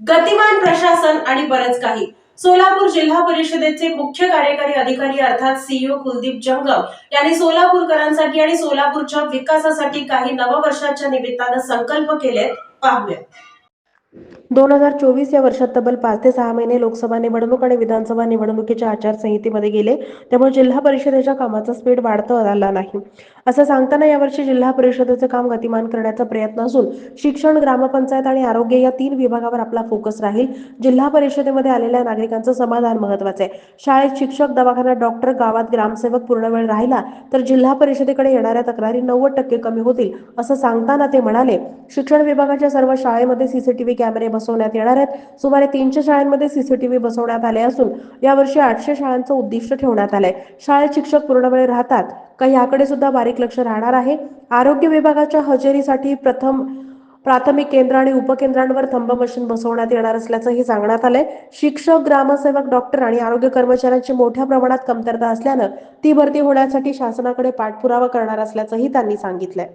गतिमान प्रशासन आणि बरेच काही. सोलापूर जिल्हा परिषदेचे मुख्य कार्यकारी अधिकारी अर्थात सीईओ कुलदीप जंगम यांनी सोलापूरकरांसाठी आणि सोलापूरच्या विकासासाठी काही नववर्षाच्या निमित्तानं संकल्प केलेत. पाहूया. 2024 या वर्षात तब्बल 5 ते 6 महिने लोकसभा निवडणूक आणि विधानसभा निवडणुकीच्या आचारसंहितेमध्ये गेले, त्यामुळे जिल्हा परिषदेच्या कामाचा स्पीड वाढता आला नाही. असं सांगताना यावर्षी जिल्हा परिषदेचे काम गतिमान करण्याचा प्रयत्न असून शिक्षण, ग्रामपंचायत आणि आरोग्य या 3 विभागावर आपला फोकस राहील. जिल्हा परिषदेमध्ये आलेल्या नागरिकांचं समाधान महत्त्वाचं आहे. शाळेत शिक्षक, दवाखान्यात डॉक्टर, गावात ग्रामसेवक पूर्ण वेळ राहिला तर जिल्हा परिषदेकडे येणाऱ्या तक्रारी 90% कमी होतील, असं सांगताना ते म्हणाले. शिक्षण विभागाच्या सर्व शाळेमध्ये सीसीटीव्ही कॅमेरे बसवण्यात येणार आहेत. सुमारे 300 शाळांमध्ये सीसीटीव्ही बसवण्यात आले असून यावर्षी 800 शाळांचं उद्दिष्ट ठेवण्यात आलंय. शाळेत शिक्षक पूर्ण वेळ राहतात का याकडे सुद्धा बारीक लक्ष राहणार आहे. आरोग्य विभागाच्या हजेरीसाठी प्राथमिक केंद्र आणि उपकेंद्रांवर थंब मशीन बसवण्यात येणार असल्याचंही सांगण्यात आलंय. शिक्षक, ग्रामसेवक, डॉक्टर आणि आरोग्य कर्मचाऱ्यांची मोठ्या प्रमाणात कमतरता असल्यानं ती भरती होण्यासाठी शासनाकडे पाठपुरावा करणार असल्याचंही त्यांनी सांगितलंय.